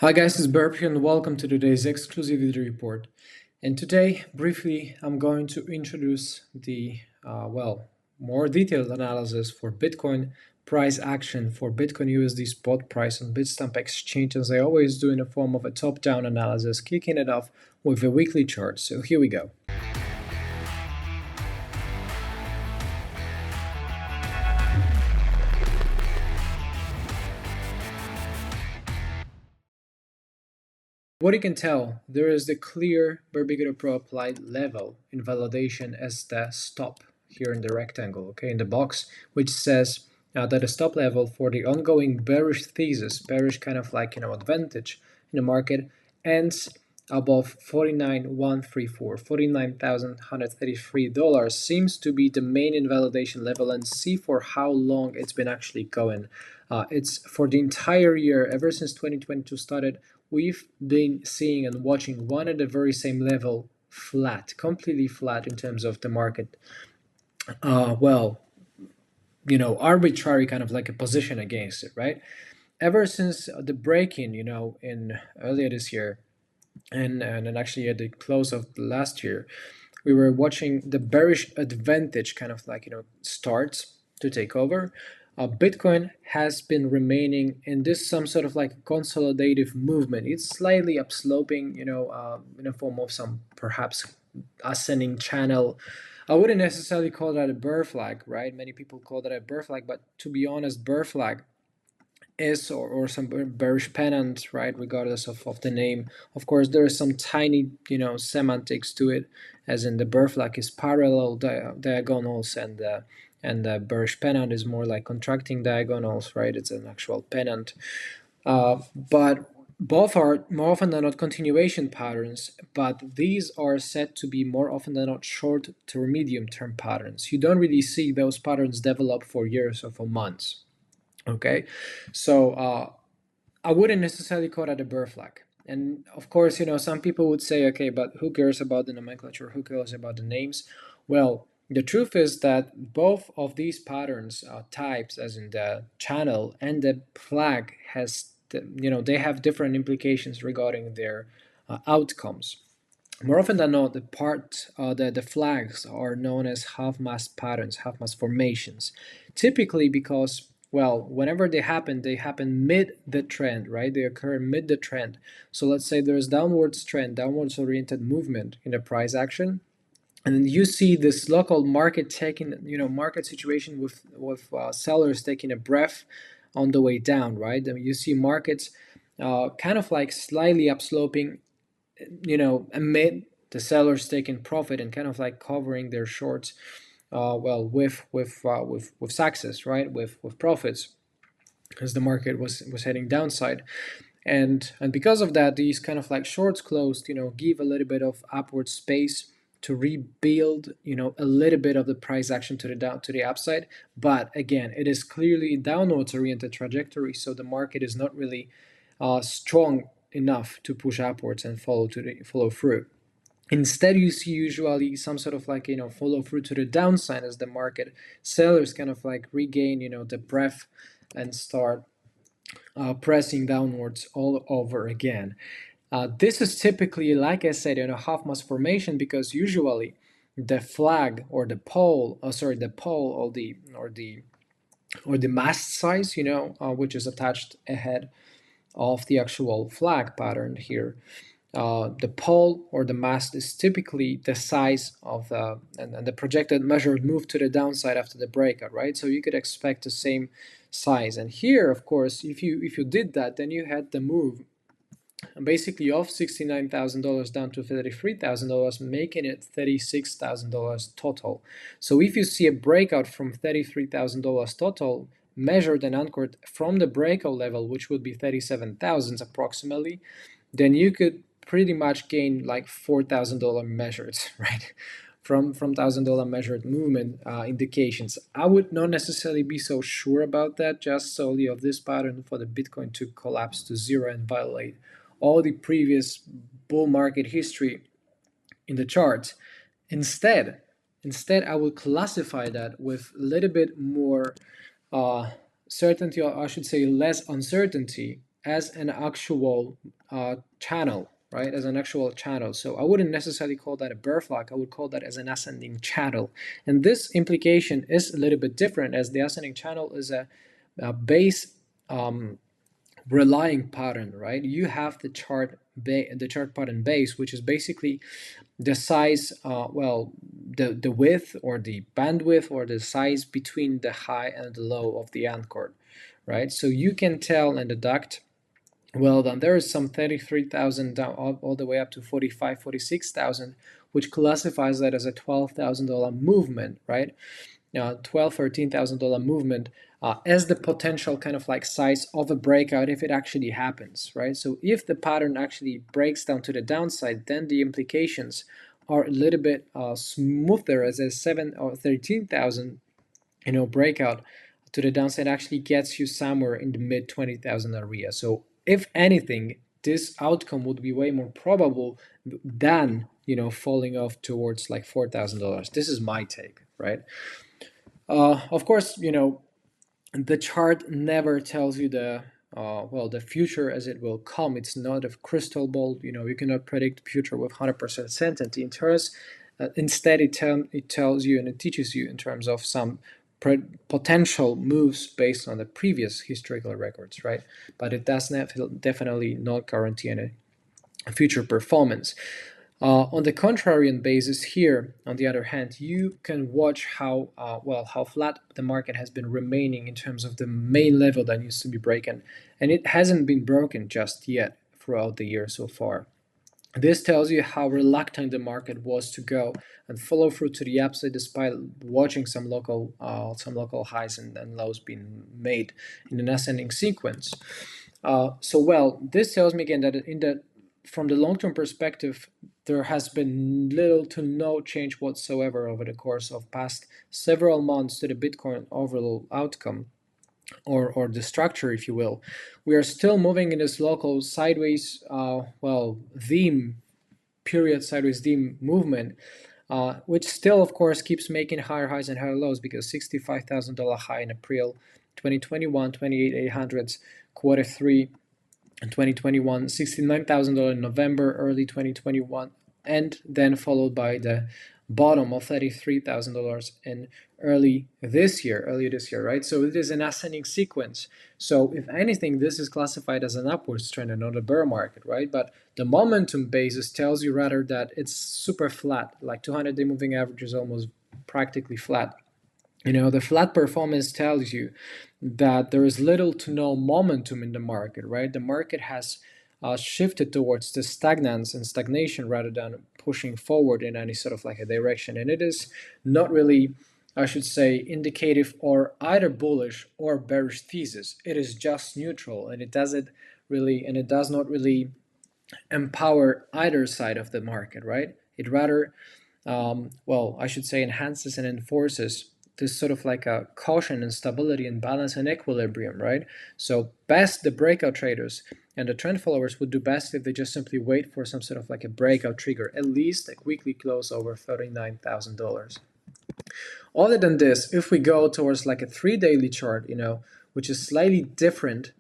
Hi guys, it's Burp here and welcome to today's exclusive video report. And today, briefly, I'm going to introduce the, more detailed analysis for Bitcoin price action for Bitcoin USD spot price on Bitstamp exchange, as I always do in the form of a top-down analysis, kicking it off with a weekly chart. So here we go. What you can tell, there is the clear Barbicator Pro applied level in validation as the stop here in the rectangle, okay, in the box, which says that the stop level for the ongoing bearish thesis, bearish kind of like, advantage in the market, ends above 49,134, $49,133 seems to be the main invalidation level, and see for how long it's been actually going. It's for the entire year, ever since 2022 started, we've been seeing and watching one at the very same level, flat, completely flat in terms of the market. Arbitrary kind of like a position against it, right? Ever since the break-in, in earlier this year, and actually at the close of last year, we were watching the bearish advantage kind of like, starts to take over. Bitcoin has been remaining in this some sort of like consolidative movement. It's slightly upsloping, in the form of some perhaps ascending channel. I wouldn't necessarily call that a bear flag, right? Many people call that a bear flag, but to be honest, bear flag is or some bearish pennant, right? Regardless of the name. Of course, there is some tiny, semantics to it, as in the bear flag is parallel diagonals, and the bearish pennant is more like contracting diagonals, right? It's an actual pennant. But both are more often than not continuation patterns, but these are said to be more often than not short to medium term patterns. You don't really see those patterns develop for years or for months. Okay, so I wouldn't necessarily call that a bear flag. And of course, some people would say, okay, but who cares about the nomenclature? Who cares about the names? Well, the truth is that both of these patterns, types, as in the channel and the flag, they have different implications regarding their outcomes. More often than not, the flags are known as half-mast patterns, half-mast formations, typically because, well, whenever they happen mid the trend, right? They occur mid the trend. So let's say there's downwards trend, downwards oriented movement in the price action, and then you see this local market taking, market situation with sellers taking a breath on the way down, right? I mean, you see markets kind of like slightly upsloping, amid the sellers taking profit and kind of like covering their shorts, with success, right? With profits, because the market was heading downside, and because of that, these kind of like shorts closed, give a little bit of upward space to rebuild, a little bit of the price action to the upside. But again, it is clearly downwards oriented trajectory, so the market is not really strong enough to push upwards and follow through. Instead, you see usually some sort of like, follow through to the downside, as the market sellers kind of like regain, the breath and start pressing downwards all over again. This is typically, like I said, half-mast formation, because usually the flag or the pole, or the mast size, which is attached ahead of the actual flag pattern here. The pole or the mast is typically the size of and the projected measured move to the downside after the breakout, right? So you could expect the same size. And here, of course, if you did that, then you had the move basically off $69,000 down to $33,000, making it $36,000 total. So if you see a breakout from $33,000 total, measured and anchored from the breakout level, which would be 37,000 approximately, then you could pretty much gain like $4,000 measured, right? From $1,000 measured movement indications. I would not necessarily be so sure about that, just solely of this pattern for the Bitcoin to collapse to zero and violate all the previous bull market history in the chart. Instead, I would classify that with a little bit more certainty, or I should say less uncertainty, as an actual channel, right? As an actual channel. So I wouldn't necessarily call that a bear flag. I would call that as an ascending channel. And this implication is a little bit different, as the ascending channel is a base relying pattern, right? You have the chart pattern base, which is basically the size, the width or the bandwidth or the size between the high and the low of the ant, right? So you can tell and deduct, well, then there is some 33,000 down all the way up to 45, 46,000, which classifies that as a $12,000 movement, right? $12,000, $13,000 movement as the potential kind of like size of a breakout if it actually happens, right? So if the pattern actually breaks down to the downside, then the implications are a little bit smoother, as a 7 or 13,000 breakout to the downside actually gets you somewhere in the mid 20,000 area. So if anything, this outcome would be way more probable than falling off towards like $4,000. This is my take, right? Of course, the chart never tells you the future as it will come. It's not a crystal ball. You cannot predict the future with 100% certainty. Instead, it tells you and it teaches you in terms of some potential moves based on the previous historical records, right? But it does definitely not guarantee any future performance. On the contrarian basis here, on the other hand, you can watch how flat the market has been remaining in terms of the main level that needs to be broken, and it hasn't been broken just yet throughout the year so far. This tells you how reluctant the market was to go and follow through to the upside, despite watching some local highs and lows being made in an ascending sequence. This tells me again that from the long-term perspective, there has been little to no change whatsoever over the course of past several months to the Bitcoin overall outcome, or the structure, if you will. We are still moving in this local sideways, theme period, sideways theme movement, which still, of course, keeps making higher highs and higher lows, because $65,000 high in April 2021, 28,800s, quarter three 2021, $69,000 in November, early 2021, and then followed by the bottom of $33,000 in earlier this year, right? So it is an ascending sequence. So if anything, this is classified as an upwards trend and not a bear market, right? But the momentum basis tells you rather that it's super flat, like 200-day moving average is almost practically flat. The flat performance tells you that there is little to no momentum in the market, right? The market has shifted towards the stagnance and stagnation rather than pushing forward in any sort of like a direction. And it is not really, I should say, indicative or either bullish or bearish thesis. It is just neutral, and it does not really empower either side of the market, right? It rather, I should say, enhances and enforces this sort of like a caution and stability and balance and equilibrium, right? So best the breakout traders and the trend followers would do best if they just simply wait for some sort of like a breakout trigger, at least a weekly close over $39,000. Other than this, if we go towards like a 3 daily chart, which is slightly different,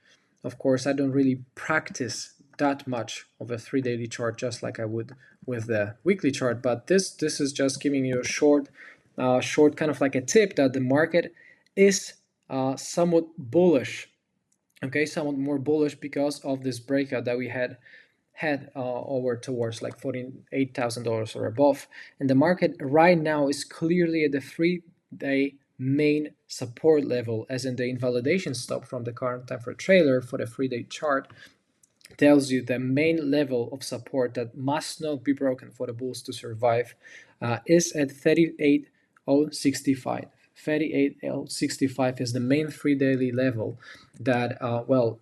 of course, I don't really practice that much of a 3 daily chart, just like I would with the weekly chart, but this is just giving you a short kind of like a tip that the market is somewhat bullish, okay, somewhat more bullish because of this breakout that we had over towards like $48,000 or above, and the market right now is clearly at the 3-day main support level, as in the invalidation stop from the current time for trailer for the 3-day chart tells you the main level of support that must not be broken for the bulls to survive is at 38,065. 38,065 is the main 3 daily level that,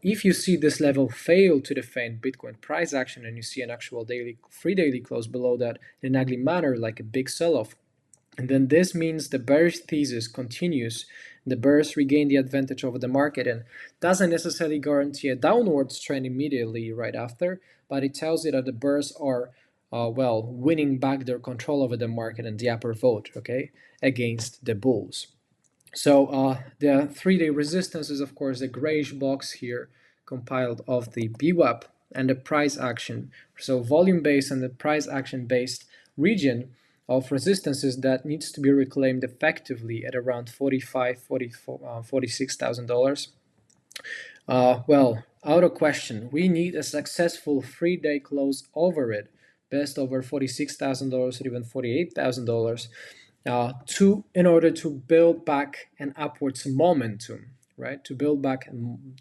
if you see this level fail to defend Bitcoin price action and you see an actual 3 daily close below that in an ugly manner, like a big sell-off, and then this means the bearish thesis continues. The bears regain the advantage over the market, and doesn't necessarily guarantee a downwards trend immediately right after, but it tells you that the bears are winning back their control over the market and the upper vote, okay, against the bulls. So the 3-day resistance is, of course, the grayish box here, compiled of the VWAP and the price action. So volume based and the price action based region of resistances that needs to be reclaimed effectively at around $46,000. Well, out of question, we need a successful 3-day close over it, best over $46,000 or even $48,000, in order to build back an upwards momentum, right? To build back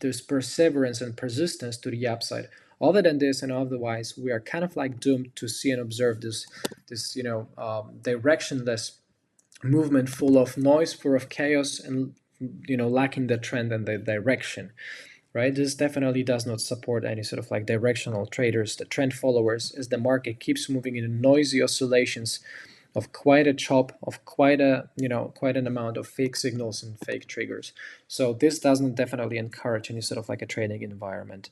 this perseverance and persistence to the upside. Other than this and otherwise, we are kind of like doomed to see and observe this directionless movement full of noise, full of chaos, and lacking the trend and the direction, right? This definitely does not support any sort of like directional traders, the trend followers, as the market keeps moving in noisy oscillations of quite a chop, of quite an amount of fake signals and fake triggers. So this doesn't definitely encourage any sort of like a trading environment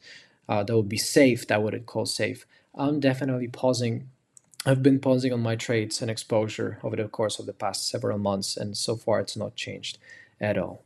that would be safe, that would call safe. I'm definitely pausing. I've been pausing on my trades and exposure over the course of the past several months, and so far it's not changed at all.